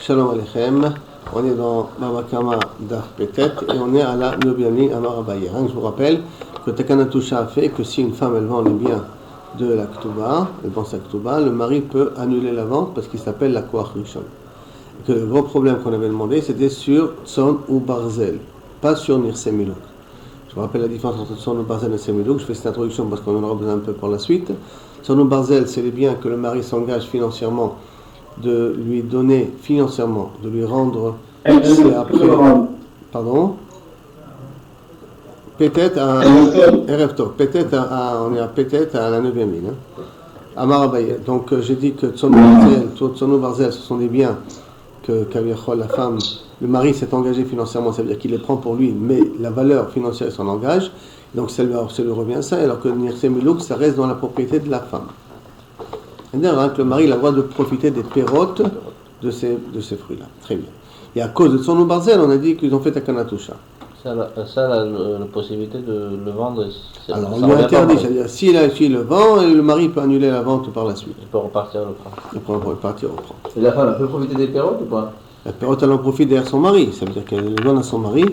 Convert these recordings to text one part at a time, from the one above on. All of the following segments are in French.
Shalom Aleichem. On est dans Baba Kama Daf Petet et on est à la 9e ligne Amar Abaye. Je vous rappelle que Takana Tusha a fait que si une femme elle vend les biens de la Ktuba, elle vend sa Ktuba, le mari peut annuler la vente parce qu'il s'appelle la Koach Rishon. Que le gros problème qu'on avait demandé c'était sur Tson ou Barzel, pas sur Nirse Miluk. Je vous rappelle la différence entre Tson ou Barzel et Nirse Miluk. Je fais cette introduction parce qu'on en aura besoin un peu pour la suite. Tson ou Barzel, c'est les biens que le mari s'engage financièrement de lui donner financièrement, de lui rendre, c'est après, pardon, peut-être à peut-être on est à peut-être à la 9e ligne, Amar Abaye. Donc j'ai dit que Tsonou Barzel, ce sont des biens que Kaviachol, la femme, le mari s'est engagé financièrement, ça veut dire qu'il les prend pour lui, mais la valeur financière s'en engage, donc ça lui revient ça, alors que Nirse Miluk, ça reste dans la propriété de la femme. C'est-à-dire que le mari a le droit de profiter des pérotes de ces fruits-là. Très bien. Et à cause de Tsonou Barzel, on a dit qu'ils ont fait Takana Tusha. Ça, la possibilité de le vendre, alors on lui interdit, c'est-à-dire s'il le vend, le mari peut annuler la vente par la suite. Il peut repartir le prendre. Il peut repartir au prendre. Et la femme, elle peut profiter des pérotes ou pas? La pérote, elle en profite derrière son mari. Ça veut dire qu'elle les donne à son mari,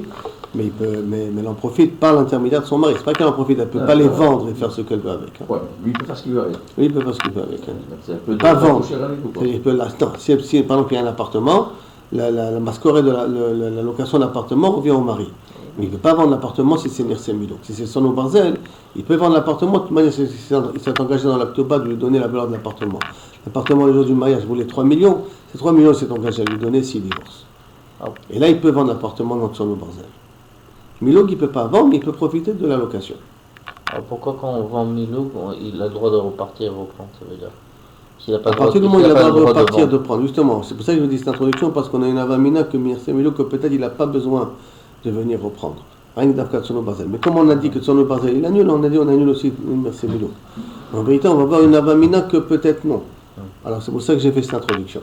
mais elle en profite par l'intermédiaire de son mari. C'est pas qu'elle en profite, elle ne peut pas les vendre et faire ce qu'elle veut avec. Ouais, lui il peut faire ce qu'il veut avec. Oui, il peut faire ce qu'il veut avec. Il peut pas vendre. Il peut si par exemple il y a un appartement, la mascorée de la location d'appartement revient au mari. Mais il ne peut pas vendre l'appartement si c'est Nirse Miluk. Si c'est Tsonou Barzel, il peut vendre l'appartement, de toute manière, il s'est engagé dans la Ktuba de lui donner la valeur de l'appartement. L'appartement, le jour du mariage, voulait 3 millions. Ces 3 millions, il s'est engagé à lui donner s'il divorce. Et là, il peut vendre l'appartement dans Tsonou Barzel. Miluk, il ne peut pas vendre, mais il peut profiter de la location. Alors pourquoi quand on vend Miluk, il a le droit de repartir et reprendre, ça veut dire s'il a pas à partir du moment où il a le droit de repartir, de prendre, justement. C'est pour ça que je vous dis cette introduction, parce qu'on a une avamina que Nirse Miluk, que peut-être il n'a pas besoin de venir reprendre. Rien que d'Afka Tsonou Barzel. Mais comme on a dit que Tsonou Barzel il annule, on a dit on annule aussi Nirse Miluk. En vérité, on va voir une avamina que peut-être non. Alors c'est pour ça que j'ai fait cette introduction.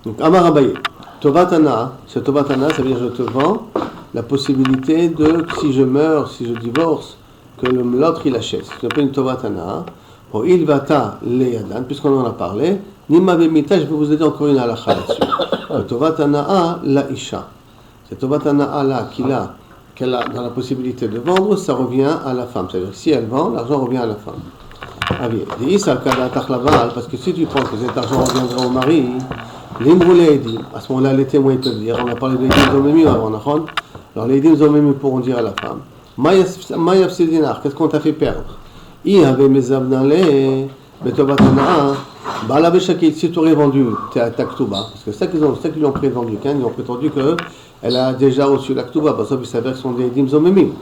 Donc Amar Abaye, Tovatana, ce Tovatana, ça veut dire je te vends la possibilité de, si je meurs, si je divorce, que l'autre il achète. C'est appelle une Tovatana. Pour il vata le yadan, puisqu'on en a parlé, Nima Bemita, je vais vous aider encore une halakha là-dessus. Tovatana la isha. Cette Tovatana là qu'elle a dans la possibilité de vendre, ça revient à la femme. C'est-à-dire que si elle vend, l'argent revient à la femme. Parce que si tu penses que cet argent reviendra au mari, à ce moment-là, les témoins peuvent dire, on a parlé des Eidim Zomemi avant, alors les Eidim Zomemi pourront dire à la femme, Mayaf Sédinar, qu'est-ce qu'on t'a fait perdre? Il avait mes abnalés, mais Tovatana, si tu aurais vendu ta Ktuba, parce que c'est ça qu'ils ont prétendu, ils ont prétendu qu'elle a déjà reçu la Ktuba, parce qu'il s'avère que ce sont des Eidim Zomemi.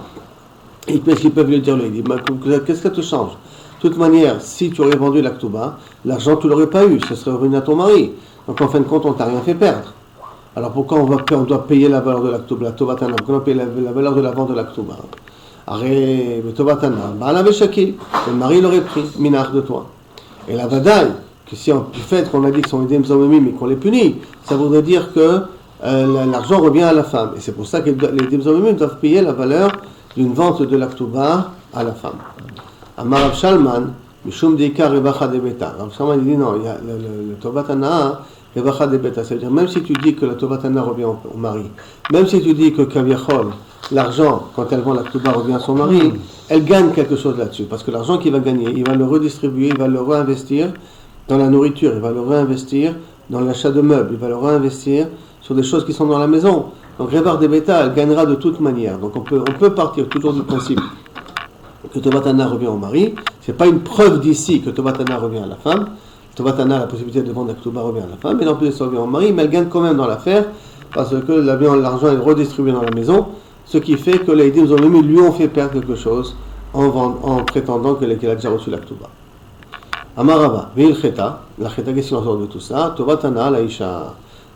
Et qu'est-ce qu'ils peuvent lui dire, les Eidim? Qu'est-ce que ça te change? De toute manière, si tu aurais vendu la Ktuba, l'argent tu l'aurais pas eu, ce serait revenu à ton mari. Donc en fin de compte, on t'a rien fait perdre. Alors pourquoi on doit payer la valeur de la Ktuba, la Tovatana? Pourquoi on paye la valeur de la vente de la Ktuba? Arrête, le Tovatana, le mari l'aurait pris, minach de toi. Et la Vadaï, que si du fait qu'on a dit qu'ils sont Eidim Zomemi mais qu'on les punit, ça voudrait dire que l'argent revient à la femme. Et c'est pour ça que les Eidim Zomemi doivent payer la valeur d'une vente de la Ktuba à la femme. Amar Rav Shalman, Mishum Deika Revacha de Beta. Rav Shalman dit non, il y a le Tovatana Revacha de Beta. C'est-à-dire, même si tu dis que la Tovatana revient au mari, même si tu dis que Kaviachol, l'argent, quand elle vend la Ktuba, revient à son mari, elle gagne quelque chose là-dessus. Parce que l'argent qu'il va gagner, il va le redistribuer, il va le réinvestir dans la nourriture, il va le réinvestir dans l'achat de meubles, il va le réinvestir sur des choses qui sont dans la maison. Donc Revacha de Beta, elle gagnera de toute manière. Donc on peut partir toujours du principe que Tovatana revient au mari. Ce n'est pas une preuve d'ici que Tovatana revient à la femme. Tovatana a la possibilité de vendre la Ktuba revient à la femme, mais en plus ça revient au mari, mais elle gagne quand même dans l'affaire, parce que l'argent est redistribué dans la maison, ce qui fait que les Eidim Zomemi lui ont fait perdre quelque chose en prétendant qu'elle a déjà reçu la Ktuba. Amarava, Veil Cheta, la Cheta, qu'est-ce qu'il en sort de tout ça? Tovatana la Isha.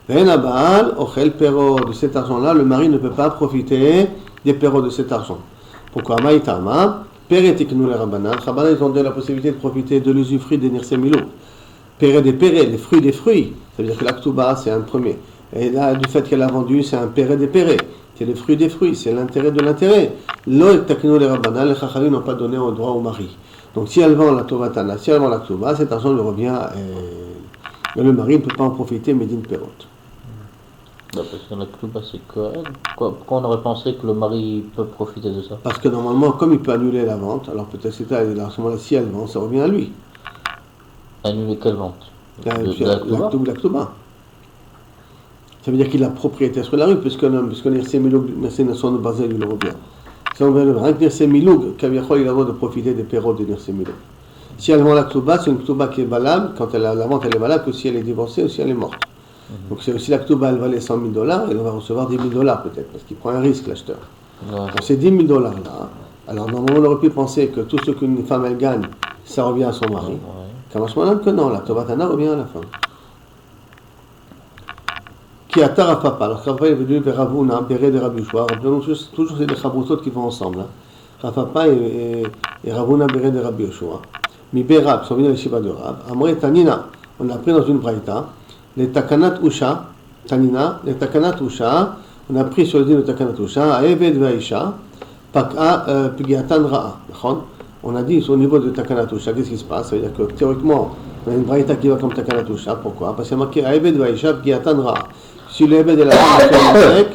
Vein Abal, Ochel Pero, de cet argent-là, le mari ne peut pas profiter des péros de cet argent. Pourquoi? Maïtama, Péretiknou les Rabbanan, Rabbanan, ils ont donné la possibilité de profiter de l'usufruit des Nirse Miluk. Péré des pérés, des fruits, ça veut dire que la Ktuba, c'est un premier. Et là, du fait qu'elle a vendu, c'est un péré des pérés. C'est le fruit des fruits, c'est l'intérêt de l'intérêt. Lo taknou les Rabbanan, les Chachamim n'ont pas donné au droit au mari. Donc si elle vend la Tovatana, si elle vend la Ktuba, cet argent lui revient, le mari ne peut pas en profiter, mais d'une pérote. Bah, parce que la Ktouba, c'est que elle. Pourquoi on aurait pensé que le mari peut profiter de ça? Parce que normalement, comme il peut annuler la vente, alors peut-être c'est à ce moment-là, si elle vend, ça revient à lui. Annuler quelle vente? La Ktouba? Ktouba. Ça veut dire qu'il a propriété sur la rue, puisque Nirse Miloug, son Bazel, il revient. Si on veut rien que Nirse Miloug, Kaviachol, il a le droit de profiter des péroles de Nirse Miloug. Si elle vend la Ktouba, c'est une Ktouba qui est valable, quand la vente elle est valable, que si elle est divorcée ou si elle est morte. Donc si la Ktouba elle valait $100,000, elle va recevoir $10,000 peut-être, parce qu'il prend un risque l'acheteur. Ouais. Pour ces $10,000 là, alors normalement on aurait pu penser que tout ce qu'une femme elle gagne, ça revient à son mari. Ouais. Kamashmanan que non, la Tovatana revient à la femme. Qui a Tarafapa, alors Rafa est venu vers Ravuna, Béré de Rabbi Yoshua, rappelons toujours c'est des Chabroutot qui vont ensemble. Rafapa et Ravuna, Béré de Rabbi Yoshua. Mi Berab, sont venus à l'Yeshiva de Rab. Amre Tanina, on l'a pris dans une braïta. Les Takanat Usha, Tanina, les Takanat Usha, on a pris sur le din de Takanat Usha, Aeved Vaisha, Pak'a Pigiatan Ra'a. On a dit au niveau de Takanat Usha, qu'est-ce qui se passe? Ça veut dire que théoriquement, on a une braïta qui va comme Takanat Usha. Pourquoi? Parce qu'il y a marqué Aeved Vaisha, Pigiatan Ra'a. Si l'Aeved est la femme qui fait un nezek,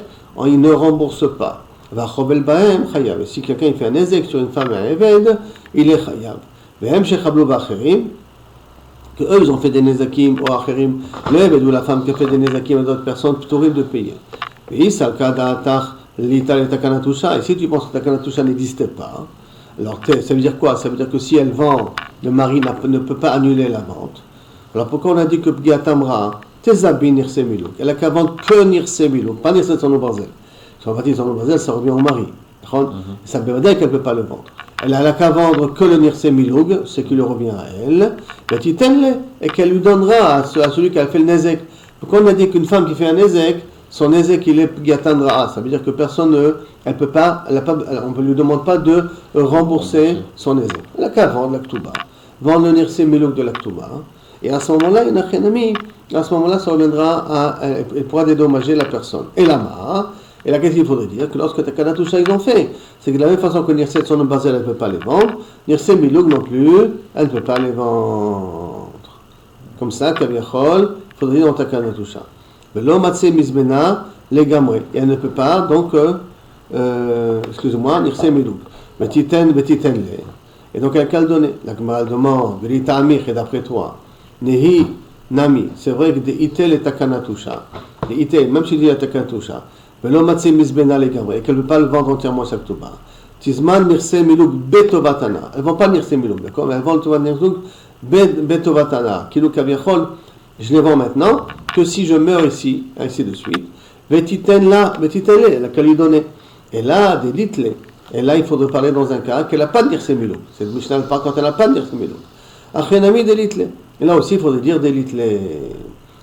il ne rembourse pas. Va Chobel Bahem, Chayav. Et si quelqu'un fait un nezek sur une femme et un Aeved, il est Chayav. Que eux ils ont fait des nezakim ou acherim, l'Eved ou la femme qui a fait des nezakim à d'autres personnes, plutôt horrible de payer. Et si tu penses que Takanatusha n'existait pas, alors ça veut dire quoi? Ça veut dire que si elle vend, le mari ne peut pas annuler la vente. Alors pourquoi on a dit que Pgiatamra, Tezabi Nirse Miluk, elle a qu'à vendre que Nirse Miluk, pas Nirse Sono Barzel. Si on va dire Sono Barzel, ça revient au mari. Ça veut dire qu'elle ne peut pas le vendre. Elle n'a qu'à vendre que le Nirse Miloug, ce qui lui revient à elle, et qu'elle lui donnera à celui qui a fait le Nezek. Pourquoi on a dit qu'une femme qui fait un Nezek, son Nezek il est Pgiatan Ra'a? Ça veut dire que personne ne on ne lui demande pas de rembourser son Nezek. Elle n'a qu'à vendre la Ktouba, vendre le Nirse Miloug de la Ktouba. Et à ce moment-là, il n'y a rien ami. À ce moment-là, ça reviendra elle pourra dédommager la personne. Et là-bas, et là, qu'est-ce qu'il faudrait dire? Que lorsque Takanatusha ils ont fait, c'est que de la même façon que Nirse Sono Bazel, elle ne peut pas les vendre, Nirse Miloug non plus, elle ne peut pas les vendre. Comme ça, Kaviachol, il faudrait dire dans Takanatusha. Mais l'homme Matse Mizbena, les Gamre. Et elle ne peut pas, donc, excusez-moi, Nirse Miloug. Mais Titen le. Et donc, elle a qu'à le donner. La Gemara demande, Verita Amir, et d'après toi, Nehi Nami, c'est vrai que des Itel et Takanatusha, des Itel, même si il dit la Takanatusha, et qu'elle ne peut pas le vendre entièrement sa Ktouba. Tizman Nirse Miloug Betovatana. Elles ne vont pas Nirse Miloug, d'accord? Mais elles vont le Nirse Miloug Betovatana. Kilo Kaviachol, je les vends maintenant, que si je meurs ici, ainsi de suite. Vetiten là, Vetitele, elle a qu'à lui donner. Et là, des litle. Et là, il faudrait parler dans un cas qu'elle n'a pas de Nirse Miloug. C'est le Mishnah parle quand elle n'a pas de Nirse Miloug. Achenami des litle. Et là aussi, il faudrait dire des litle.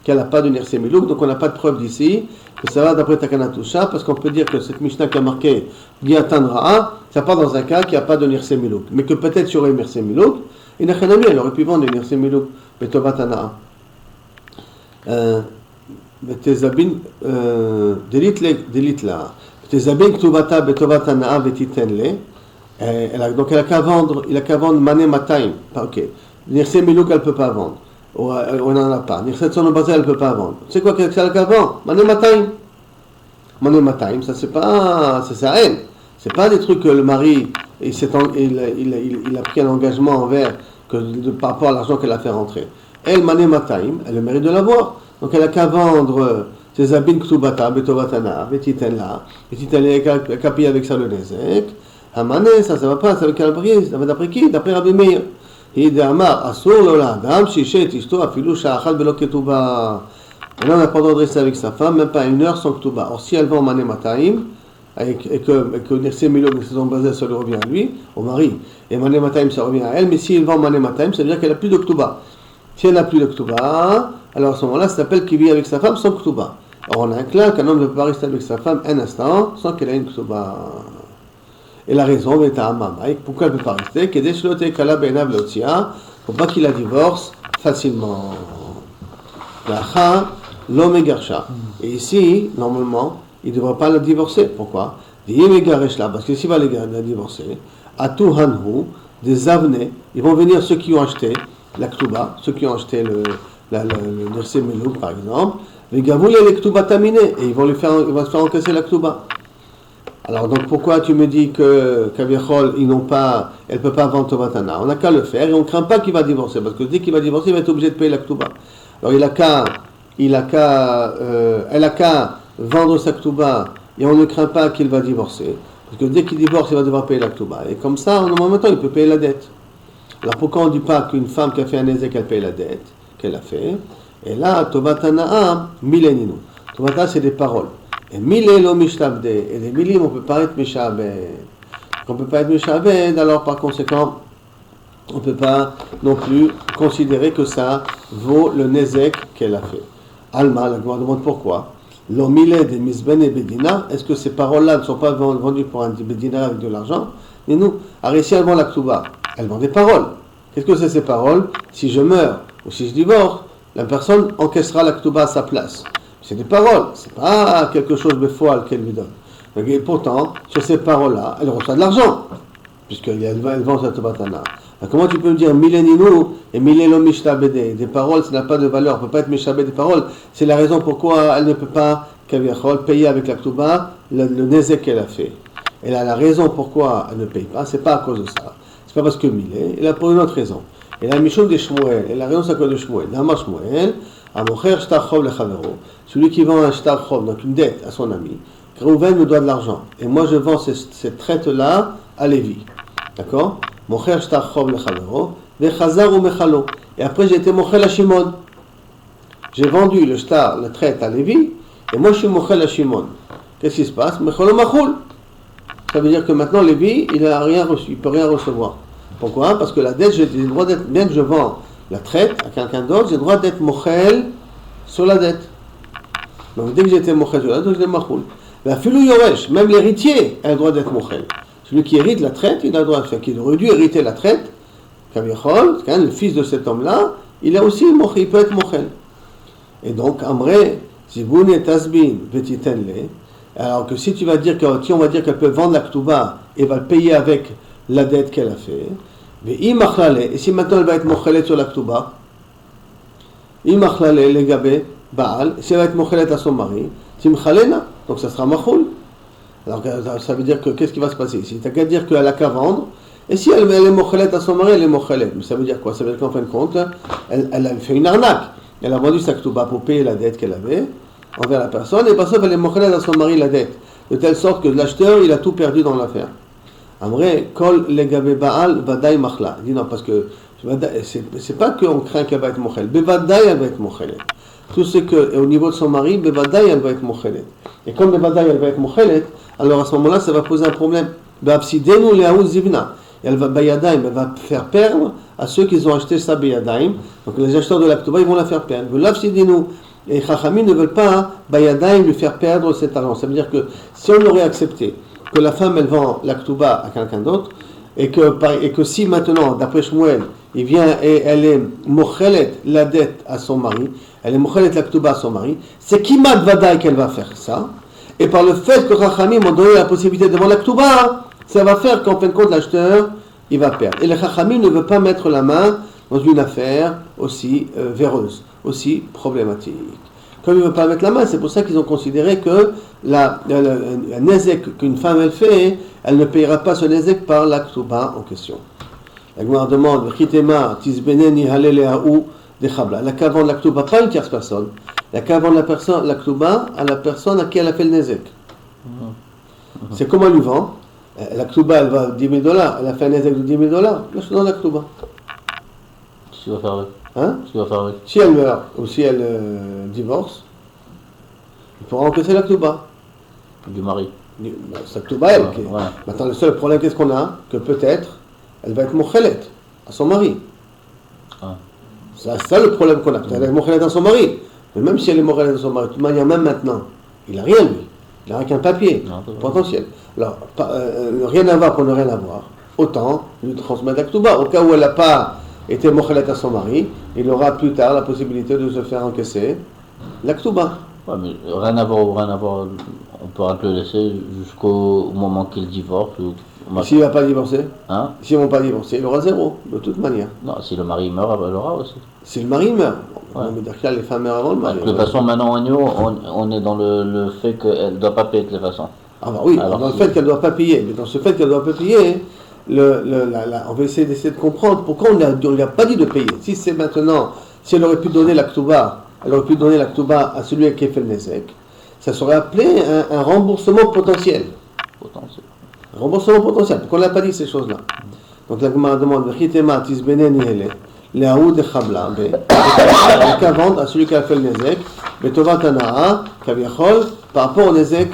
Qu'elle n'a pas de Nirse Miloug, donc on n'a pas de preuve d'ici. Que ça va d'après Takanatusha, parce qu'on peut dire que cette Mishnah qui a marqué Giatan Ra'a, ça part dans un cas qui n'a pas de Nirse Miloug. Mais que peut-être sur une Nirse Miloug, il n'a rien à lui, elle aurait pu vendre une Nirse Miloug. Mais Tovatana. Betezabin, Delit la. Betezabin Ktuvata Betovatana Vetitenle. Donc elle a qu'à vendre, il a qu'à vendre Mané Mataim. Ok. Nirse Miloug, elle ne peut pas vendre. On n'en a pas. Nirse Sono Bazel, elle ne peut pas vendre. C'est quoi qu'elle a qu'à vendre? Mané Mataim, ça c'est pas. C'est à elle. C'est pas des trucs que le mari il a pris un engagement envers par rapport à l'argent qu'elle a fait rentrer. Elle, Mané Mataim, elle a le mérite de l'avoir. Donc elle a qu'à vendre ses habits Ktubata, Betovatana, Betitenla, elle a qu'à payer avec ça le Nezek. Mané, ça va pas, ça veut qu'elle prie. D'après qui? D'après Rabbi Meir. Et d'Amar, Asur Lola, Dam, Shishet, Isto, Afilou, Sha'achal, Belo Ketuba. Et là, on n'a pas le droit de rester avec sa femme, même pas une heure sans Ketuba. Or, si elle va en Mané Mataim, et que Nirse Miloug, c'est son basé, ça lui revient à lui, au mari, et Mané Mataim, ça revient à elle, mais si elle va en Mané Mataim, ça veut dire qu'elle n'a plus de Ketuba. Si elle n'a plus de Ketuba, alors à ce moment-là, ça s'appelle qu'il vit avec sa femme sans Ketuba. Or, on a un clair qu'un homme ne peut pas rester avec sa femme un instant sans qu'elle ait une Ketuba. Et la raison est à Amamaï. Pourquoi elle ne peut pas rester? Pour pas qu'il la divorce facilement. Et ici, normalement, il ne devrait pas la divorcer. Pourquoi? Parce que s'il va la divorcer, des avenés, ils vont venir ceux qui ont acheté la Ktouba, ceux qui ont acheté le Nirse Miloug par exemple, Les gavoul et les Ktuba Tamine, et il va se faire encaisser la Ktuba. Alors donc pourquoi tu me dis que Kaviachol, elle ne peut pas vendre Tobatana? On n'a qu'à le faire et on ne craint pas qu'il va divorcer, parce que dès qu'il va divorcer, il va être obligé de payer la Ktuba. Alors elle a qu'à vendre sa Ktuba et on ne craint pas qu'il va divorcer. Parce que dès qu'il divorce, il va devoir payer la Ktuba. Et comme ça, en même temps, il peut payer la dette. Alors pourquoi on ne dit pas qu'une femme qui a fait un nezek, elle paye la dette qu'elle a fait? Et là, Tobatana, mileninu. Tobatana, c'est des paroles. Et milelo mishtabde. Et les milim, on ne peut pas être mishabed. On ne peut pas être mishabed, alors par conséquent, on ne peut pas non plus considérer que ça vaut le nezek qu'elle a fait. Alma, la Gemara demande pourquoi. L'omile des misben et bedina, est-ce que ces paroles-là ne sont pas vendues pour un bedina avec de l'argent? Mais nous, Arécia, elle vend la Ktuba, elle vend des paroles. Qu'est-ce que c'est ces paroles? Si je meurs ou si je divorce, la personne encaissera la Ktuba à sa place. C'est des paroles, c'est pas quelque chose de foal qu'elle lui donne. Et pourtant, sur ces paroles-là, elle reçoit de l'argent, puisqu'elle vend sa Tobatana. Comment tu peux me dire mileninu et milelo mishtabede? Des paroles, ça n'a pas de valeur, on ne peut pas être mishabed des paroles. C'est la raison pourquoi elle ne peut pas, Kaviachol, payer avec la Ktuba le nezek qu'elle a fait. Elle a la raison pourquoi elle ne paye pas, c'est pas à cause de ça. C'est pas parce que milé, elle a pour une autre raison. Et la mission de Shmuel, et la raison c'est à cause de Shmuel. Nama Shmuel, Amocher shtar chov lechavero, celui qui vend un shtar chov, donc une dette à son ami, Reuven me doit de l'argent. Et moi je vends cette traite-là à Lévi. D'accord? Mocher shtar chov lechavero, vechazar ou mechalo. Et après j'ai été mocher la Shimon. J'ai vendu le shtar, la traite à Lévi, et moi je suis mocher la Shimon. Qu'est-ce qui se passe? Mechalo machoul. Ça veut dire que maintenant Lévi, il n'a rien reçu, il ne peut rien recevoir. Pourquoi? Parce que la dette, j'ai le droit d'être, bien que je vends la traite à quelqu'un d'autre, j'ai le droit d'être mochel sur la dette. Donc dès que j'étais mochel sur la dette, j'étais machoul. La filou yoresh, même l'héritier a le droit d'être mochel. Celui qui hérite la traite, il a le droit, qui aurait dû hériter la traite, Kaviachol, le fils de cet homme-là, il a aussi il peut être mochel. Et donc, Amré, Ziboun et Tasbin, Vetitenle, alors que si tu vas dire on va dire qu'elle peut vendre la Ktuba et va le payer avec la dette qu'elle a fait, mais et si maintenant elle va être mochelet sur la Ktuba, les gabé, Baal, si elle va être mochelet à son mari, Timchalena, donc ça sera machoul. Alors ça veut dire que qu'est-ce qui va se passer ici? Tu n'as qu'à dire qu'elle a qu'à vendre, et si elle est mochelet à son mari, elle est mochelet. Mais ça veut dire quoi? Ça veut dire qu'en fin de compte, elle a fait une arnaque. Elle a vendu sa Ktuba pour payer la dette qu'elle avait envers la personne, et parce qu'elle est mochelet à son mari la dette, de telle sorte que l'acheteur, il a tout perdu dans l'affaire. Amré, kol legabé Baal, vadaï machla. Il dit non, parce que c'est pas qu'on craint qu'elle va être mochel. Bevadaï, elle va être mochelet. Tout ce que, au niveau de son mari, bevadaï, elle va être mochelet. Et comme bevadaï, elle va être mochelet, alors à ce moment-là, ça va poser un problème. Beabsidenu leaouz zivna. Elle va bayadaim, elle va faire perdre à ceux qui ont acheté sa bayadaim. Donc les acheteurs de la Ktuba, ils vont la faire perdre. Beabsidenu. Et Chachamim ne veulent pas bayadaim lui faire perdre cet argent. Ça veut dire que si on aurait accepté que la femme elle vend la Ktuba à quelqu'un d'autre, et que si maintenant, d'après Shmuel, il vient et elle est mochelet la dette à son mari, elle est mochelet la Ktuba à son mari, c'est Kimat Vadaï qu'elle va faire ça, et par le fait que Chachamim ont donné la possibilité de vendre la Ktuba, ça va faire qu'en fin de compte l'acheteur, il va perdre. Et le Chachamim ne veut pas mettre la main dans une affaire aussi véreuse, aussi problématique. Comme il ne veut pas mettre la main, c'est pour ça qu'ils ont considéré que la nezek qu'une femme elle fait, elle ne payera pas ce nezek par la Ktuba en question. La Gemara demande, Chitema, Tisbeneni, Haleleaou, Dechabla. La qu'à vendre la Ktuba, pas une tierce personne. La qu'à vendre la Ktuba à la personne à qui elle a fait le nezek. C'est comment elle lui vend. La Ktuba, elle va $10 000, elle a fait un nezek de $10 000, là je te donne la Ktuba. Qu'est-ce qu'il va faire avec? Hein? Qu'est-ce qu'il va faire avec? Si elle meurt ou si elle divorce, il pourra encaisser la Ktuba. Du mari. Sa Ktuba, elle. Ouais. Maintenant, le seul problème, qu'est-ce qu'on a? Que peut-être, elle va être mochelet à son mari. Ah. C'est ça le problème qu'on a. Peut-être elle est mochelet à son mari. Mais même si elle est mochelet à son mari, de toute manière, même maintenant, il n'a rien, lui. Il n'a rien qu'un papier potentiel. Alors, rien à voir pour ne rien avoir. Autant lui transmettre la Ktuba. Au cas où elle n'a pas été mochelet à son mari, il aura plus tard la possibilité de se faire encaisser la Ktuba. Ouais, mais rien à voir, on pourra te le laisser jusqu'au moment qu'il divorce. S'il ne va pas divorcer, S'ils ne vont pas divorcer, il aura 0, de toute manière. Non, si le mari meurt, elle aura aussi. Si le mari meurt, Ouais. Mais d'accord, les femmes avant le mari. De toute façon, maintenant, on est dans le fait qu'elle ne doit pas payer de toute façon. Ah bah oui, alors, dans le fait qu'elle ne doit pas payer. Mais dans ce fait qu'elle ne doit pas payer, on va essayer d'essayer de comprendre pourquoi on ne lui a pas dit de payer. Si c'est maintenant, si elle aurait pu donner la Ktouba, à celui qui a fait le Nezek, ça serait appelé un remboursement potentiel. Un remboursement potentiel. Pourquoi on n'a pas dit ces choses-là? Donc la Gemara demande, qu'à vendre à celui qui a fait le Nezek, par rapport au Nezek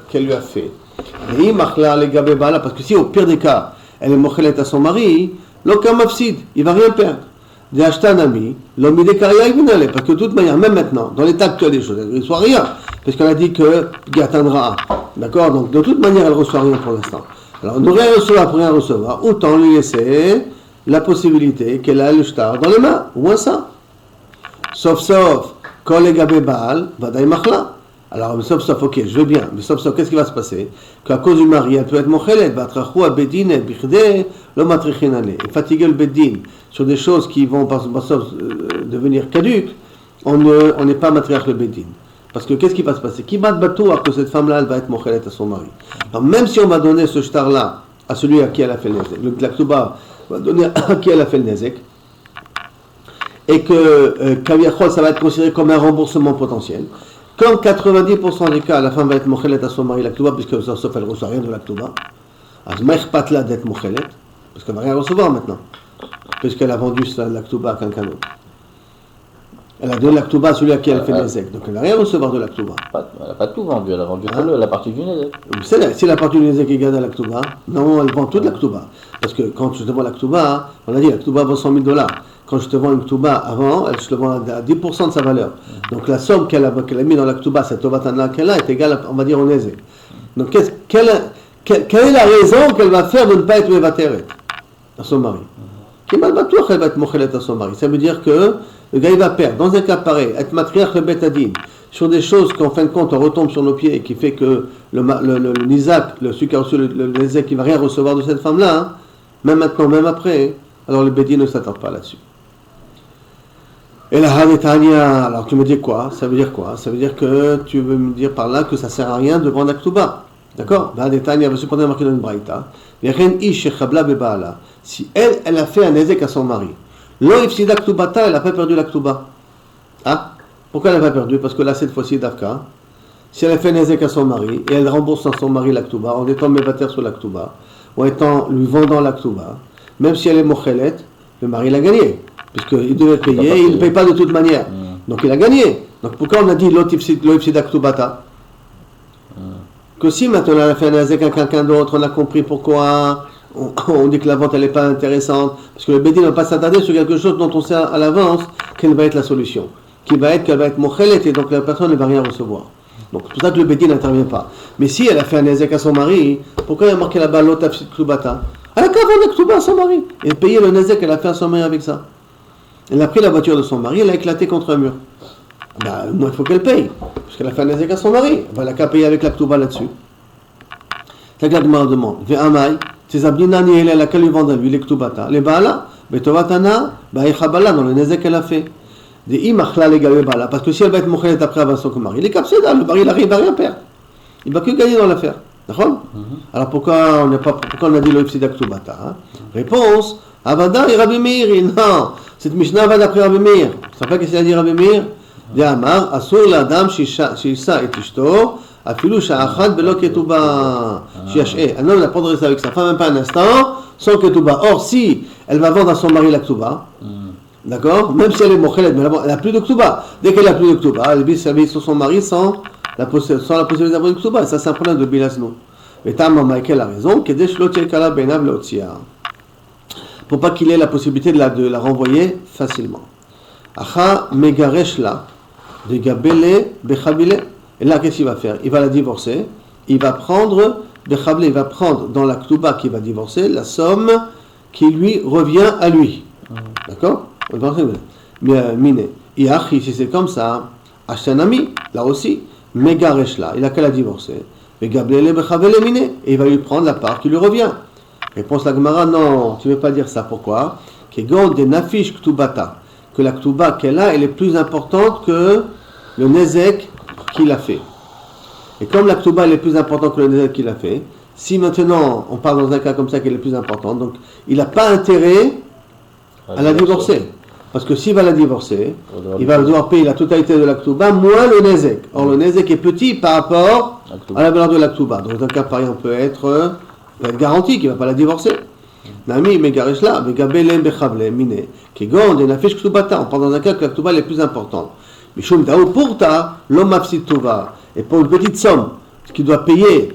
qu'elle lui a fait. Parce que si au pire des cas, elle est mochelet à son mari, l'aucun mafsid, il ne va rien perdre. Parce que de toute manière, même maintenant, dans l'état actuel des choses, elle ne reçoit rien, parce qu'elle a dit qu'il atteindra. D'accord? Donc de toute manière, elle ne reçoit rien pour l'instant. Alors, ne rien recevoir pour rien recevoir, autant lui laisser la possibilité qu'elle a le shtar dans les mains, au moins ça. Sauf, collègue Baal, Vadaï Machla. Alors, sauf, ok, je veux bien, mais sauf, qu'est-ce qui va se passer? Qu'à cause du mari, elle peut être mochelet, batrachou, bedin, et bichde, le matrichinale, et fatiguer le bedin sur des choses qui vont devenir caduques, on n'est pas matriarche le bedin. Parce que qu'est-ce qui va se passer? Qui va battre que cette femme-là, elle va être mochelet à son mari? Alors, même si on va donner ce shtar-là à celui à qui elle a fait le nezek, la Ktouba va donner à qui elle a fait le nezek, et que Kaviachol, ça va être considéré comme un remboursement potentiel. Comme 90% des cas, la femme va être mochelet à son mari la Ktouba, puisque sauf elle ne reçoit rien de la Ktouba. Alors, là d'être mochelet, parce qu'elle ne va rien recevoir maintenant, puisqu'elle a vendu la Ktouba à quelqu'un d'autre. Elle a donné la Ktouba à celui à qui elle fait le nezek, donc elle n'a rien à recevoir de la Ktouba. Elle n'a pas tout vendu, elle a vendu que la partie du nezek. Si la partie du nezek est gardée à la Ktouba, non, elle vend toute la Ktouba. Parce que quand je te vends la Ktouba, on a dit la Ktouba vaut $100,000. Quand je te vends une Ktouba avant, je te vends à 10% de sa valeur. Donc la somme qu'elle a mis dans la Ktouba, cette Tovatana qu'elle a, est égale, on va dire, au nezek. Donc quelle est la raison qu'elle va faire de ne pas être mevateret à son mari? Qu'elle va être mochelet à son mari. Ça veut dire que le gars il va perdre. Dans un cas pareil, être matriarche le betadine, sur des choses qu'en fin de compte on retombe sur nos pieds et qui fait que le nizak, celui qui a reçu le nezek, il ne va rien recevoir de cette femme-là, hein, même maintenant, même après, alors le bédine ne s'attend pas là-dessus. Et la Hanetania, alors tu me dis quoi? Ça veut dire quoi? Ça veut dire que tu veux me dire par là que ça ne sert à rien de vendre la Ktouba. D'accord? La Hanetania va cependant marquer dans une braïta. Si elle a fait un nezek à son mari, Lo ifsida Ktoubata, elle n'a pas perdu la Ktouba. Ah? Pourquoi elle n'a pas perdu? Parce que là, cette fois-ci, Dafka, si elle a fait un nezek à son mari, et elle rembourse à son mari la Ktouba, en étant mévater sur la Ktouba, ou étant lui vendant la Ktouba, même si elle est mochelet, le mari l'a gagné. Puisqu'il devait payer, il ne paye pas de toute manière. Donc il a gagné. Donc pourquoi on a dit Lo ifsida Ktoubata? Que si maintenant elle a fait un nezek à quelqu'un d'autre, on a compris pourquoi. On dit que la vente elle n'est pas intéressante, parce que le bédine ne va pas s'attarder sur quelque chose dont on sait à l'avance quelle va être la solution, qu'elle va être mochelet, et donc la personne ne va rien recevoir. Donc c'est pour ça que le bédine n'intervient pas. Mais si elle a fait un nezek à son mari, pourquoi il a marqué là-bas l'otafsit Ktoubata? Elle a qu'à vendre la Ktouba à son mari et payer le nezek qu'elle a fait à son mari avec ça. Elle a pris la voiture de son mari, elle a éclaté contre un mur. Moi il faut qu'elle paye, parce qu'elle a fait un nezek à son mari. Elle n'a qu'à payer avec la Ktouba là-dessus. C'est que la Gemara demande, Ve'amai, ces abdinani, elle a qu'à lui vendre lui les Ktoubata. Les Baala, Betovatana, Baïchabala, dans le nezek qu'elle a fait. Des imachla les Baala, parce que si elle va être mochelet après avant son mari, il est capséda, le mari il arrive à rien perdre. Il ne va que gagner dans l'affaire. D'accord? Alors pourquoi on a dit le ifsida Ktoubata? Réponse, Avada et Rabbi Meir. Non, cette Mishnah va d'après Rabbi Meir. Tu sais pas qu'est-ce qu'il a dit Rabbi Meir? D'Amar, Asur l'Adam Shisa et Ishto, Afilou Sha'achad Belo Ketouba. Un homme n'a pas de rester avec sa femme, même pas un instant, sans Ketouba. Or, si elle va vendre à son mari la Ketouba, d'accord? Même si elle est mochelet, mais elle n'a plus de Ketouba. Dès qu'elle n'a plus de Ketouba, elle vit sa vie sur son mari sans la possibilité d'avoir une Ketouba. Ça, c'est un problème de Bilasno. Mais Tamma Michael a raison, Kedesh Lotiel Kala Benav Lotia. Pour pas qu'il ait la possibilité de la renvoyer facilement. Acha Megareshla, de Gabele Bechabile. Et là, qu'est-ce qu'il va faire? Il va la divorcer. Il va prendre dans la Ktouba qu'il va divorcer la somme qui lui revient à lui. D'accord? Mine. Iachi, si c'est comme ça, Ashtanami, là aussi, Megareshla, il a qu'à la divorcer. Et il va lui prendre la part qui lui revient. Réponse la Gemara, non, tu ne veux pas dire ça. Pourquoi? Kegon de Nafish Ktoubata. que la Ktuba qu'elle a, elle est plus importante que le Nezek qu'il a fait. Et comme la Ktuba elle est plus importante que le Nezek qu'il a fait, si maintenant on parle dans un cas comme ça qu'elle est plus importante, donc il n'a pas intérêt à la divorcer. Parce que s'il va la divorcer, il va devoir payer la totalité de la Ktuba moins le Nezek. Or le Nezek est petit par rapport à la valeur de la Ktuba. Donc dans un cas pareil, on peut être garanti qu'il ne va pas la divorcer. Nami megareshla begabelem bechavle mine kegon de nafish ktubata. On parle dans un cas que la Ktuba est plus importante. Mishum dao pourta l'homme mafsid tova. Et pour une petite somme qu'il doit payer,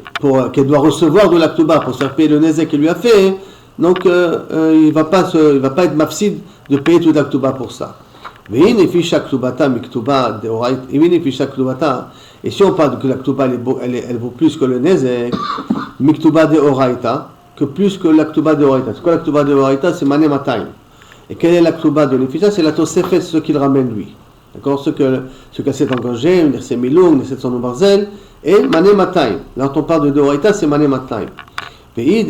qu'elle doit recevoir de la Ktuba pour se faire payer le Nezek qu'il lui a fait, donc il va pas être mafsid de payer toute la Ktuba pour ça. Et si on parle que la Ktuba elle vaut plus que le Nezek, Miktuba de Oraita, que plus que la Ktuba de Oraita. C'est quoi la Ktuba de Oraita? C'est Mané Matayim. Et quelle est la Ktuba de Nefisha? C'est la Tosefet, ce qu'il ramène lui. D'accord? Ce qu'elle s'est engagé, Nerse Milung, Nerse Son Barzel, et Mané Matayim. Là, quand on parle de Oraita, c'est Mané Matayim. Et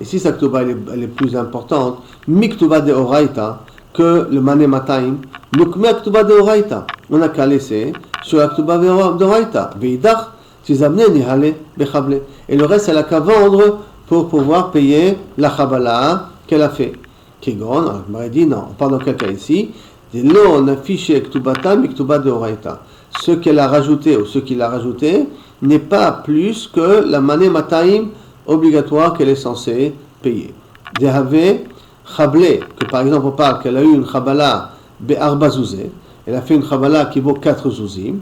si sa Ktuba elle est plus importante, Miktuba de Oraita, que le Mané Matayim, Nukme Ktuba de Oraita. On n'a qu'à laisser sur la Ktuba de Oraita. Veidach, Tizamne Nihale Bechavle. Et le reste, elle n'a qu'à vendre pour pouvoir payer la Chabala qu'elle a fait. Kegon, alors je m'aurais dit non, on parle dans quel cas ici? Là, on a affiché Ktubata, Miktuba de Oraita. Ce qu'elle a rajouté ou ce qu'il a rajouté n'est pas plus que la Mané Matayim obligatoire qu'elle est censée payer. Dehave Chablé, que par exemple on parle qu'elle a eu une Chabala Be'arba Zouzé, elle a fait une Chabala qui vaut 4 Zouzim,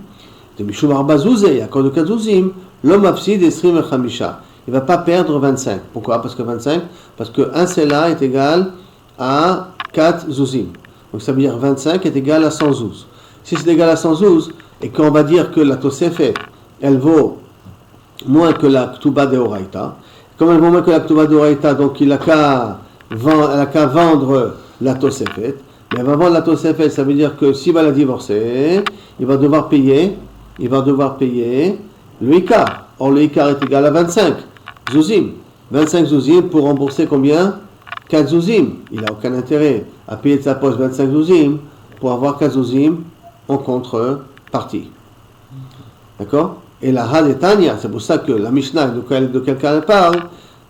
de Mishum Arba Zouzé, il y a encore de 4 Zouzim, l'homme Afsid Esrim et Chamisha. Il ne va pas perdre 25. Pourquoi? Parce que 25, parce que un Sela est égal à 4 Zouzim. Donc ça veut dire 25 est égal à 100 Zouz. Si c'est égal à 100 Zouz, et qu'on va dire que la Tosefet, elle vaut moins que la Ktuba de Oraita, comme elle vaut moins que la Ktuba de Oraita, donc elle a qu'à vendre la Tosefet, mais elle va vendre la Tosefet, ça veut dire que s'il va la divorcer, il va devoir payer le Ikar. Or le Ikar est égal à 25 Zouzim. 25 Zouzim pour rembourser combien? 4 Zouzim. Il n'a aucun intérêt à payer de sa poche 25 Zouzim pour avoir 4 Zouzim en contrepartie. D'accord? Et la Hadetania, c'est pour ça que la Mishnah de quel cas elle parle,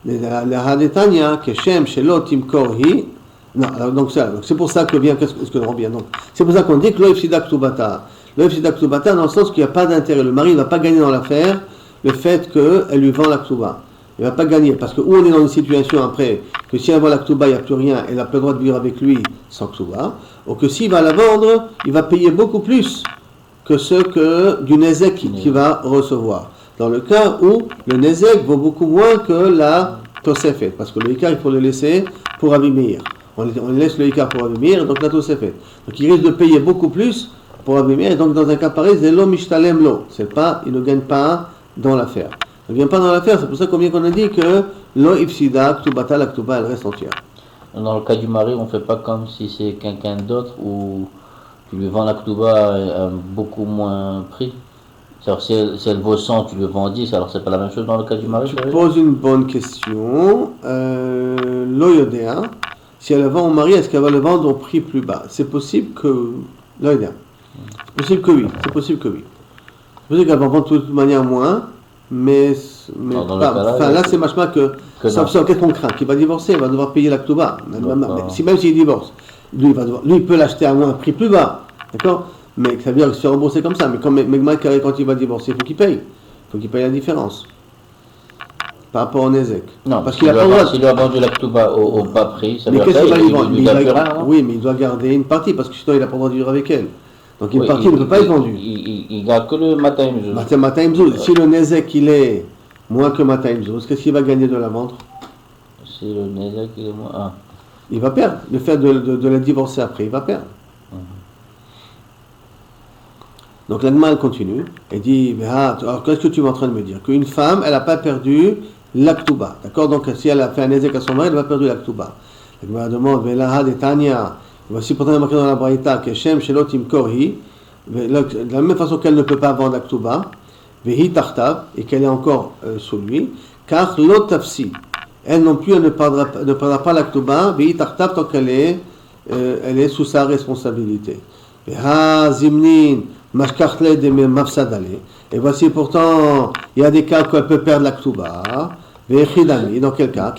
la Hadetania, Keshem, Shelo, Timkor, Hi. Non, donc c'est pour ça que vient, c'est pour ça qu'on dit que l'Oefsida Ktubata. L'Oefsida Ktubata, dans le sens qu'il n'y a pas d'intérêt. Le mari ne va pas gagner dans l'affaire le fait qu'elle lui vend la Ktuba. Il ne va pas gagner, parce que où on est dans une situation après, que si elle vend la Ktuba, il n'y a plus rien, elle n'a pas le droit de vivre avec lui sans Ktuba, ou que s'il va la vendre, il va payer beaucoup plus que du Nezek qu'il va recevoir. Dans le cas où le Nezek vaut beaucoup moins que la Tosefet, parce que le Ikar, il faut le laisser pour Abimeir. On laisse le Ikar pour Abimeir, donc la Tosefet. Donc il risque de payer beaucoup plus pour Abimeir, et donc dans un cas pareil, c'est lo mishtalem lo. Il ne gagne pas dans l'affaire. Il ne gagne pas dans l'affaire, c'est pour ça qu'on a dit que lo ifsida, ktubata, la ktuba, elle reste entière. Dans le cas du mari, on ne fait pas comme si c'est quelqu'un d'autre où tu lui vends la ktuba à beaucoup moins prix. C'est-à-dire si elle vaut 100, tu lui vends 10, alors c'est pas la même chose dans le cas du mari? Tu poses une bonne question. Lo yodea, si elle la vend au mari, est-ce qu'elle va le vendre au prix plus bas? C'est possible que... Lo yodea. C'est possible que oui. C'est possible qu'elle va vendre de toute manière moins, mais là c'est machma que qu'est-ce qu'on craint? Qu'il va divorcer, il va devoir payer la ktuba. Même s'il divorce, lui il peut l'acheter à un prix plus bas, d'accord? Mais ça veut dire qu'il se fait rembourser comme ça. Mais quand il va divorcer, il faut qu'il paye. Il faut qu'il paye la différence par rapport au Nezek. Non, parce qu'il a pas le droit. S'il a vendu la ktuba au bas prix, ça veut dire qu'il va lui vendre. Oui, mais il doit garder une partie parce que sinon il n'a pas le droit de vivre avec elle. Donc une partie ne peut pas être vendue. Il garde que le Matayim Zouz. Matayim Zouz. Si le Nezek il est moins que Matayim Zouz, qu'est-ce qu'il va gagner de la vendre? Si le Nezek il est moins... Il va perdre. Le fait de la divorcer après, il va perdre. Donc l'Agma elle continue et dit alors qu'est-ce que tu es en train de me dire? Qu'une femme, elle n'a pas perdu la ktuba. D'accord? Donc si elle a fait un Nezek à son mari, elle n'a pas perdu la ktuba. L'Agma demande Velaha de Tanya. Voici pourtant marqué dans la Braïta que Shem Shelo Timkor Hi, de la même façon qu'elle ne peut pas vendre la ktuba, Vehi Tartav, et qu'elle est encore sous lui, car l'Otafsi, elle non plus elle ne perdra pas la ktuba, Vehi Tartav tant qu'elle est elle est sous sa responsabilité. Et Zimnin, Mashkachle de Mafsadale. Et voici pourtant, il y a des cas où elle peut perdre la Ktuba. Dans quel cas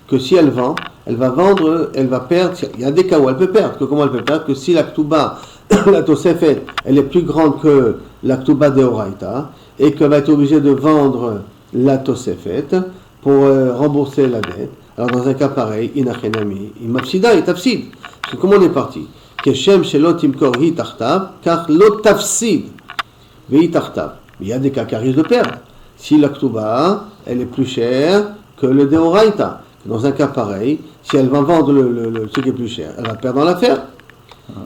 que si elle vend, elle va vendre, elle va perdre. Il y a des cas où elle peut perdre. Comment elle peut perdre? Que si la Ktuba, la Tosefet, elle est plus grande que la Ktuba de Oraita, et qu'elle va être obligée de vendre la Tosefet pour rembourser la dette. Alors dans un cas pareil, Inachenami, Imapsida et Tafsid. Parce que comment on est parti? Keshem Shelot Imkor Hi Tartav, car Lot Tafsid, Vei Tartav. Il y a des cas qui arrivent de perdre. Si la Ktuba, elle est plus chère que le Deoraita. Dans un cas pareil, si elle va vendre ce qui est plus cher, elle va perdre dans l'affaire.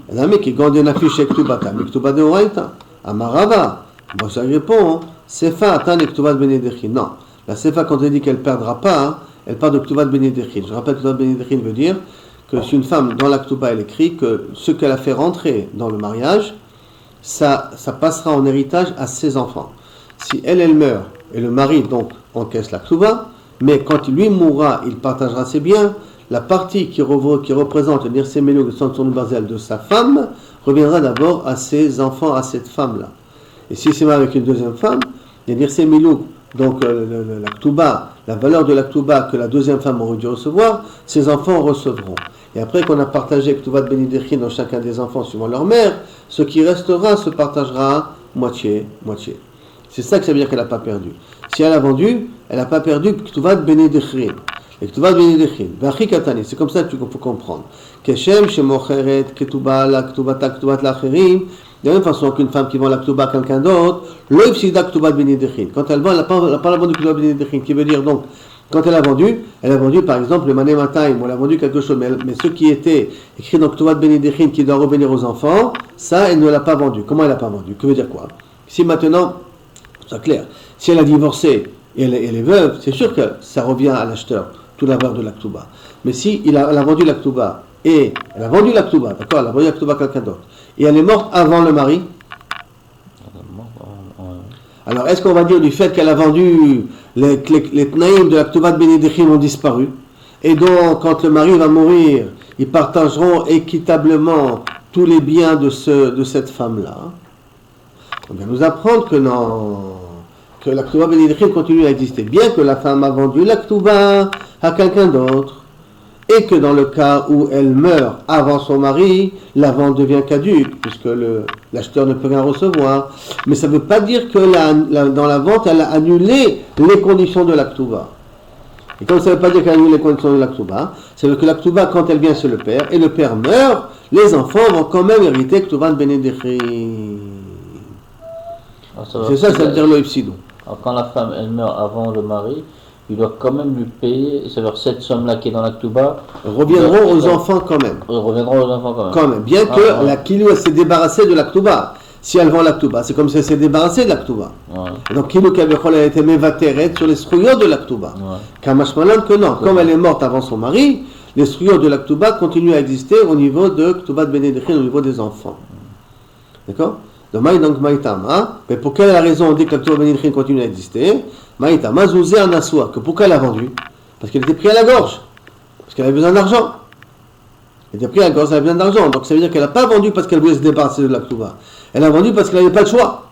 Elle a un mec qui gagne une affiche chez Ktubata, mais Ktuba Deoraita. Amarava. Moi, ça répond, Sefa Atan et Ktuba de Benedechin. Non. La Sefa, quand elle dit qu'elle ne perdra pas, elle parle de Ktuba de Benedechin. Je rappelle que Ktuba de Benedechin veut dire que si une femme, dans la Ktuba, elle écrit que ce qu'elle a fait rentrer dans le mariage, ça passera en héritage à ses enfants. Si elle meurt, et le mari donc encaisse la Ktuba, mais quand lui mourra, il partagera ses biens, la partie qui représente le Nirse Melou de Sanson Barzel de sa femme reviendra d'abord à ses enfants, à cette femme-là. Et si c'est marié avec une deuxième femme, le Nirse Melou, donc la Ktuba, la valeur de la Ktuba que la deuxième femme aurait dû recevoir, ses enfants recevront. Et après qu'on a partagé Ktuba de Benidechin dans chacun des enfants suivant leur mère, ce qui restera se partagera moitié. C'est ça que ça veut dire qu'elle n'a pas perdu. Si elle a vendu, elle n'a pas perdu Ktuvat Benedechin. Et Ktuvat Benedechin, Vachi Katani, c'est comme ça qu'il faut comprendre. Keshem, Shemocheret, Ketuba, la Ktubata, Ktuvat Lacherim, de la même façon qu'une femme qui vend la Ktuba à quelqu'un d'autre, Loïfsida Ktuvat Benedechin. Quand elle vend, elle n'a pas vendu Ktuvat Benedechin, qui veut dire donc, quand elle a vendu par exemple le Mané Mataim, ou elle a vendu quelque chose, mais ce qui était écrit dans Ktuvat Benedechin qui doit revenir aux enfants, ça, elle ne l'a pas vendu. Comment elle n'a pas vendu? Que veut dire quoi? Si maintenant, c'est clair. Si elle a divorcé et elle est veuve, c'est sûr que ça revient à l'acheteur, tout la valeur de la Ktuba. Mais si elle a vendu la Ktuba, et elle a vendu la Ktuba, d'accord, elle a vendu la Ktuba à quelqu'un d'autre, et elle est morte avant le mari, alors est-ce qu'on va dire du fait qu'elle a vendu les Tnaïm de la Ktuba de Benedechin ont disparu, et donc quand le mari va mourir, ils partageront équitablement tous les biens de cette femme-là? On vient nous apprendre que non, que la Ktuba Benedechin continue à exister, bien que la femme a vendu la Ktuba à quelqu'un d'autre, et que dans le cas où elle meurt avant son mari, la vente devient caduque, puisque l'acheteur ne peut rien recevoir. Mais ça ne veut pas dire que dans la vente, elle a annulé les conditions de la Ktuba. Et comme ça ne veut pas dire qu'elle a annulé les conditions de la Ktuba, ça veut dire que la Ktuba, quand elle vient, c'est le père, et le père meurt, les enfants vont quand même hériter Ktuba Benedechin. C'est ça veut dire l'oïpsidou. Alors quand la femme elle meurt avant le mari, il doit quand même lui payer, c'est-à-dire cette somme-là qui est dans la Ktuba. Reviendront aux enfants quand même. Reviendront aux enfants quand même. Quand même, bien que la Kilou s'est débarrassée de la Ktuba. Si elle vend la Ktuba, c'est comme si elle s'est débarrassée de la Ktuba. Ouais. Donc Kilou Kabechol a été mévateret sur les struyot de la Ktuba. Kamashmalan que non, comme elle est morte avant son mari, les struyot de la Ktuba continuent à exister au niveau de Ktuba de Benedechin, au niveau des enfants. D'accord? Donc Maïtama, mais pour quelle raison on dit que la Ktuba Benedechin continue à exister? Maïtama Zouzé en Assoua, que pourquoi elle a vendu? Parce qu'elle était prise à la gorge, parce qu'elle avait besoin d'argent. Elle était prise à la gorge, elle avait besoin d'argent, donc ça veut dire qu'elle n'a pas vendu parce qu'elle voulait se débarrasser de la Ktuba. Elle a vendu parce qu'elle n'avait pas le choix.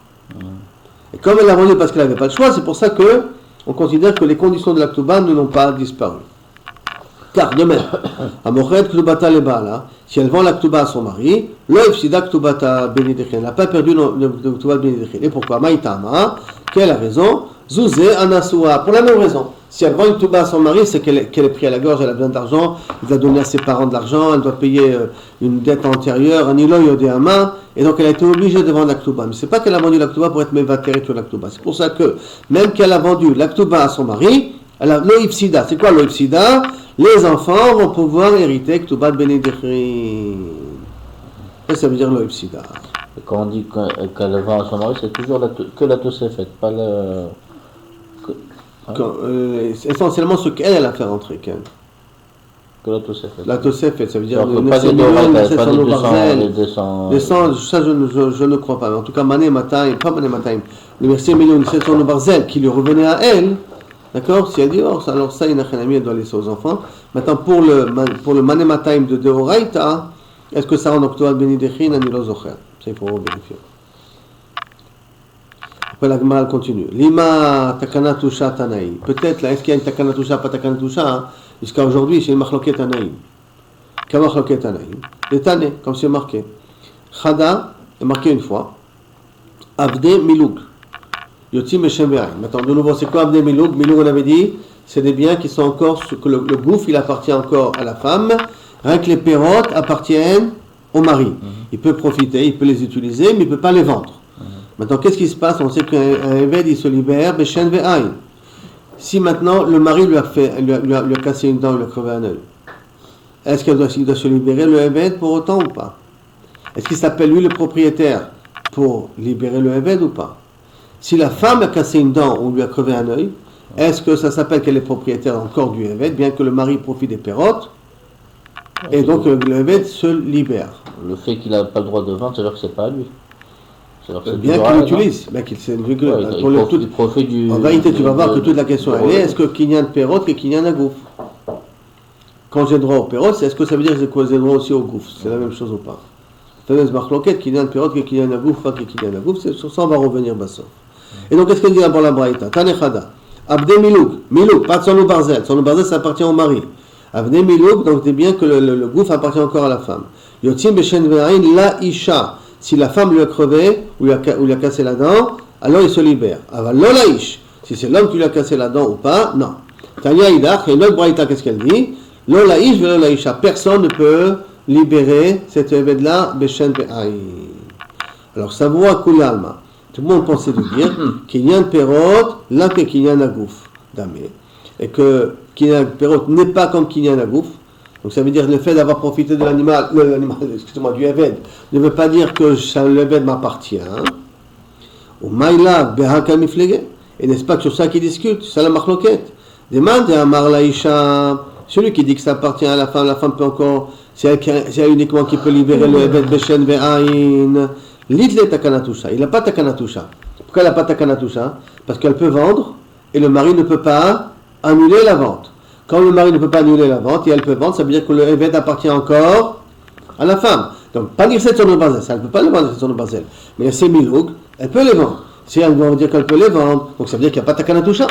Et comme elle a vendu parce qu'elle n'avait pas le choix, c'est pour ça que on considère que les conditions de la Ktuba ne l'ont pas disparu. Car de même, Amochet Ktubata Lebala, si elle vend la Ktuba à son mari, l'Oifsida Ktubata Benedechin, elle n'a pas perdu le Ktuba Benedechin. Et pourquoi? Maïtama, quelle a raison? Zouzé Anassoua, pour la même raison. Si elle vend une Ktuba à son mari, c'est qu'elle est prise à la gorge, elle a besoin d'argent, il doit donner à ses parents de l'argent, elle doit payer une dette antérieure, un ilo yodéama, et donc elle a été obligée de vendre la Ktuba. Mais c'est pas qu'elle a vendu la Ktuba pour être mévatérée sur la Ktuba. C'est pour ça que, même qu'elle a vendu la Ktuba à son mari, elle a l'Oifsida. C'est quoi l'Oifsida? Les enfants vont pouvoir hériter Ktuba de Benedechin. Ça veut dire l'Oifsida. Et quand on dit qu'elle vend à son mari, c'est toujours que la Tosefet, pas le... essentiellement ce qu'elle a fait rentrer. Que la Tosefet. La Tosefet, ça veut dire pas des 200. Ça je ne crois pas. Mais en tout cas, Mané Mataim, pas Mané Mataim, le verset million 700 de Barzel qui lui revenait à elle, D'accord? Si elle divorce, alors ça, une achanami, elle doit laisser aux enfants. Maintenant, pour le manemataim de Deoraita, est-ce que ça rend octobre bénidechin, anilo zocher? Ça, il faut vérifier. Après, la Gemara continue. Lima takanatusha tanaï. Peut-être, là, est-ce qu'il y a une takanatusha, pas takanatusha, hein? Jusqu'à aujourd'hui, c'est une machloket tanaï. Quelle machloket tanaï? Les tané, comme c'est marqué. Chada est marqué une fois. Avde miloug. Yotim et Shemberai. Maintenant, de nouveau, c'est quoi Avde miloug? Miloug, on avait dit, c'est des biens qui sont encore, que le gouffre, il appartient encore à la femme. Rien que les pérotes appartiennent au mari. Il peut profiter, il peut les utiliser, mais il ne peut pas les vendre. Maintenant, qu'est-ce qui se passe? On sait qu'un évêque, il se libère, Beshen Ve'ain. Si maintenant, le mari lui a cassé une dent, il lui a crevé un œil, est-ce qu'il doit se libérer, le évêque, pour autant ou pas? Est-ce qu'il s'appelle lui le propriétaire pour libérer le évêque ou pas? Si la femme a cassé une dent ou lui a crevé un œil, est-ce que ça s'appelle qu'elle est propriétaire encore du évêque, bien que le mari profite des pérotes, et donc le évêque se libère? Le fait qu'il n'a pas le droit de vendre, c'est-à-dire que c'est pas à lui. Bien qu'il l'utilise, bien qu'il s'est profite du. En vérité, tu vas voir que toute la question elle est, est-ce que Kinyan Perot et Kinyan à gouffre? Quand j'ai droit au Perot, est-ce que ça veut dire que j'ai droit aussi au gouffre? C'est la même chose ou pas? Fameuse marloquette, Kinyan Perot et Kinyan à gouffre, pas Kinyan à gouffre, sur ça on va revenir basso. Et donc qu'est-ce qu'elle dit d'abord la Braïta? Tanechada, Abde Milouk, pas de son barzel, son barzel ça appartient au mari. Abde Milouk, donc c'est bien que le gouffre appartient encore à la femme. Yotim Beshen Ve'ain la Isha. Si la femme lui a crevé ou lui a cassé la dent, alors il se libère. Aval lolaïch. Si c'est l'homme qui lui a cassé la dent ou pas, non. Tanya Idach, et notre braïta, qu'est-ce qu'elle dit? Lolaïch ve lolaïcha. Personne ne peut libérer cet évêque-là, Beshen Pe'aï. Alors, ça voit Kulalma. Tout le monde pensait de dire Kinyan Perot, là que Kinyan Agouf. Damé. Et que Kinyan Perot n'est pas comme Kinyan Agouf. Donc ça veut dire le fait d'avoir profité de l'animal, du évêque, ne veut pas dire que l'évêque m'appartient. Ou maïla behaka miflege. Et n'est-ce pas que sur ça qu'ils discutent? C'est la marloquette. Demande à Amar Laïcha, celui qui dit que ça appartient à la femme peut encore, c'est elle uniquement qui peut libérer le évêque Beshen Ve'ain. Litle takanatusha. Il n'a pas takanatusha. Pourquoi il n'a pas takanatusha? Parce qu'elle peut vendre et le mari ne peut pas annuler la vente. Quand le mari ne peut pas annuler la vente et elle peut vendre, ça veut dire que le évêque appartient encore à la femme. Donc, pas dire c'est son bazel, ça ne peut pas le vendre, c'est son bazel. Mais c'est miloug, elle peut les vendre. Si elle veut dire qu'elle peut les vendre, donc ça veut dire qu'il n'y a pas takanatusha.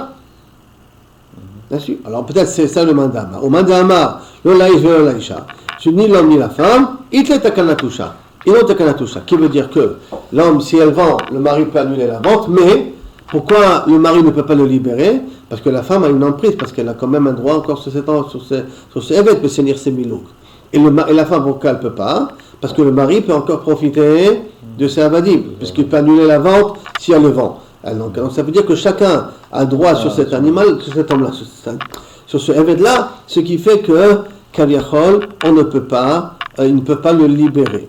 Bien sûr. Alors peut-être c'est ça le mandama. Au mandama, l'olaïch ve l'olaïcha. C'est ni l'homme ni la femme, il est takanatusha. Il est takanatusha. Qui veut dire que l'homme, si elle vend, le mari peut annuler la vente, mais pourquoi le mari ne peut pas le libérer? Parce que la femme a une emprise, parce qu'elle a quand même un droit encore sur ce évêque peut saisir ses milouk. Et la femme, pourquoi elle ne peut pas? Parce que le mari peut encore profiter de ses avadim, puisqu'il peut annuler la vente si elle le vend. Donc ça veut dire que chacun a droit sur cet animal, sur cet homme-là, sur ce évêque-là, ce qui fait que, Kaviachol, il ne peut pas le libérer.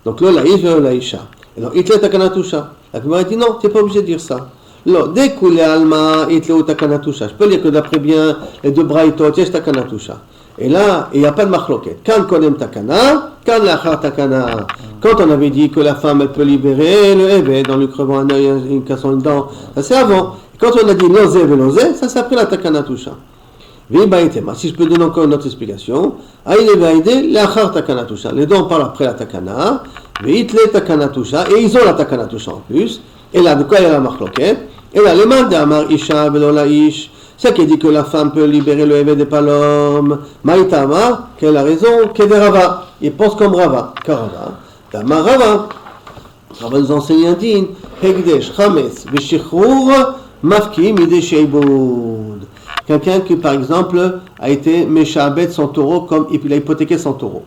Donc là, la Isha, la Isha. Et donc, Itle Takanatusha. La Gemara dit non, tu n'es pas obligé de dire ça. Dès qu'il est Alma, Itle Takanatusha. Je peux dire que d'après bien les deux braïtot, il y a Takanatusha. Et là, il n'y a pas de marloquette. Quand Kodem Takana, quand l'achar Takana. Quand on avait dit que la femme, elle peut libérer le évêque dans lui crevant un œil, une cassant une dent, ça c'est avant. Quand on a dit l'osé et l'osé, ça c'est après la Takanatusha. Si je peux donner encore une autre explication, les deux on parle après la takana, et ils ont la takanatusha en plus, et là de quoi il y a la marloquette, et là les mains d'Amar Isha Belolaïch, c'est qui dit que la femme peut libérer le évêque des palom, Maïtama, quelle a raison, qu'est de Rava, il pense comme Rava, Karava, Damar Rava, Rava nous enseigne un din, Hegdesh, Chametz, Veshichrour, Mafki, Mide Sheibud. Quelqu'un qui, par exemple, a été méchabet son taureau, comme il a hypothéqué son taureau.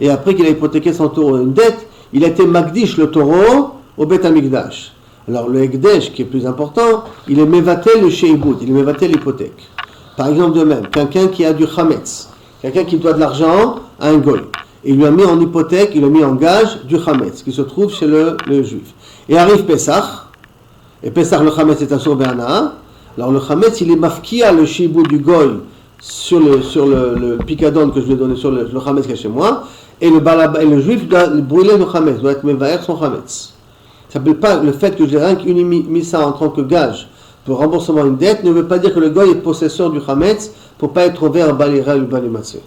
Et après qu'il a hypothéqué son taureau une dette, il a été magdish le taureau au Bet Amikdash. Alors le Hekdesh, qui est plus important, il est mévatel le sheibud, il est mévatel l'hypothèque. Par exemple, de même, quelqu'un qui a du chametz, quelqu'un qui doit de l'argent à un goy, et il lui a mis en hypothèque, il a mis en gage du chametz, qui se trouve chez le juif. Et arrive Pessah, et Pessah, le chametz est un sorbéana. Alors le chametz, il est mafkia le shibou du goy sur le picadon que je lui ai donné sur le chametz qui est chez moi, et le juif doit brûler le chametz, doit être mevaer son chametz. Ça ne s'appelle pas le fait que j'ai rien mis ça en tant que gage que le remboursement d'une dette ne veut pas dire que le goy est possesseur du chametz pour pas être ouvert à balira ou balimatsé.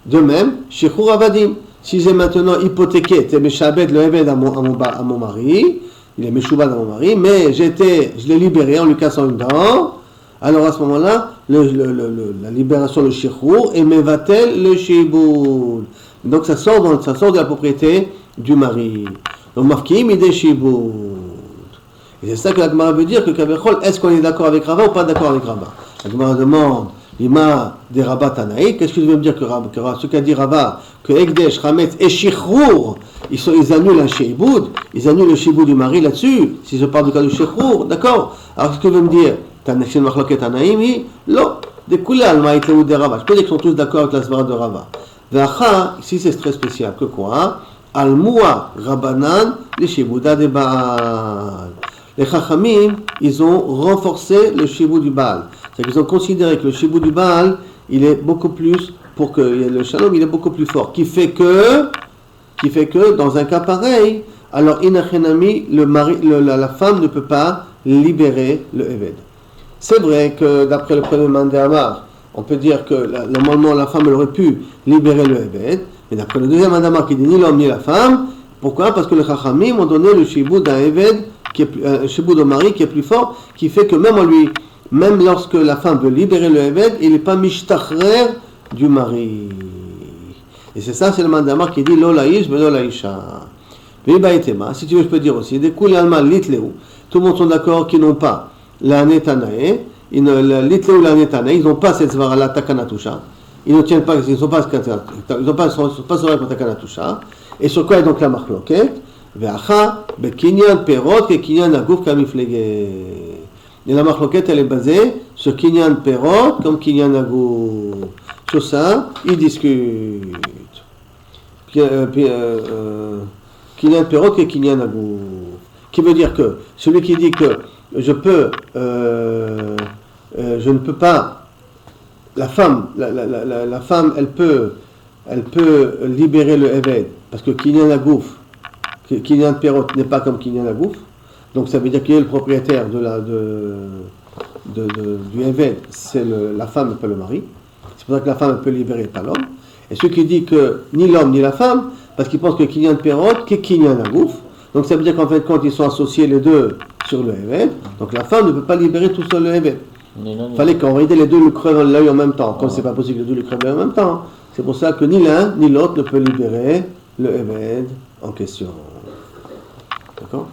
De même, chez Khouravadim, si j'ai maintenant hypothéqué, t'es méchabed le eved à mon mari, il est méchoubad à mon mari, mais je l'ai libéré en lui cassant une dent, alors à ce moment-là, la libération, le shichour, et mevatel le shiboud. Donc ça sort de la propriété du mari. Donc marquim idé shiboud. Et c'est ça que la Gemara veut dire que Kavechol, est-ce qu'on est d'accord avec Rava ou pas d'accord avec Rava? La Gemara demande, Lima des Rabat Tanaï, qu'est-ce que tu veux me dire que ce qu'a dit Rava, que Ekdesh, Chametz et Shichour, ils annulent un shiboud, ils annulent le shiboud du mari là-dessus, si je parle du cas du Shichour, d'accord? Alors qu'est-ce que tu veux me dire? Tanachim Machloket Tanaïmi, lo, des Koulal, Maïtleou des Rava. Je peux dire qu'ils sont tous d'accord avec la svara de Rava. Vacha, ici c'est très spécial, que quoi? Al-Moua Rabanan, les Shibouda de Baal. Les Chachamim, ils ont renforcé le Shibou du Baal. C'est-à-dire qu'ils ont considéré que le Shibou du Baal, il est beaucoup plus, pour que le Shalom, il est beaucoup plus fort. Qui fait que, dans un cas pareil, alors Inachenami, la femme ne peut pas libérer le Eved. C'est vrai que, d'après le premier Mandéamar, on peut dire que normalement la femme elle aurait pu libérer le Eved, mais d'après le deuxième Mandéamar qui dit ni l'homme ni la femme, pourquoi? Parce que les Chachamim ont donné le Shibou d'un Eved, un Shibou de mari qui est plus fort, qui fait que même lorsque la femme veut libérer le Eved, il n'est pas mishtachrer du mari. Et c'est ça, c'est le Mandamar qui dit Lo laïsh, velo laïsha. Si tu veux, je peux dire aussi, des coups alma litleu. Tout le monde sont d'accord qu'ils n'ont pas la netanae, litleu la netanae, ils n'ont pas cette svara la takanatusha. Ils ne tiennent pas, ils ne sont pas sur la takanatusha. Et sur quoi est donc la marloquette? Ve'acha bekinyan perot ke kinyan aguf kamiflege. Et la marloquette elle est basée sur kinyan perot comme kinyan aguf. Sur ça, ils discutent. Kinyan perot ke kinyan aguf. Qui veut dire que celui qui dit que je ne peux pas, la femme, elle peut libérer le Eved parce que kinyan aguf. Kinyan Perot n'est pas comme Kinyan Agouf, donc ça veut dire qu'il est le propriétaire du Eved, c'est la femme et pas le mari. C'est pour ça que la femme peut libérer, pas l'homme. Et ceux qui disent que ni l'homme ni la femme, parce qu'ils pensent que Kinyan Perot, que Kinyan Agouf, donc ça veut dire qu'en fait, quand ils sont associés les deux sur le Eved, donc la femme ne peut pas libérer tout seul le Eved. Il fallait qu'en réalité les deux lui crevent l'œil en même temps. Comme c'est pas possible que les deux lui crevent l'œil en même temps, c'est pour ça que ni l'un ni l'autre ne peut libérer le Eved en question. D'accord?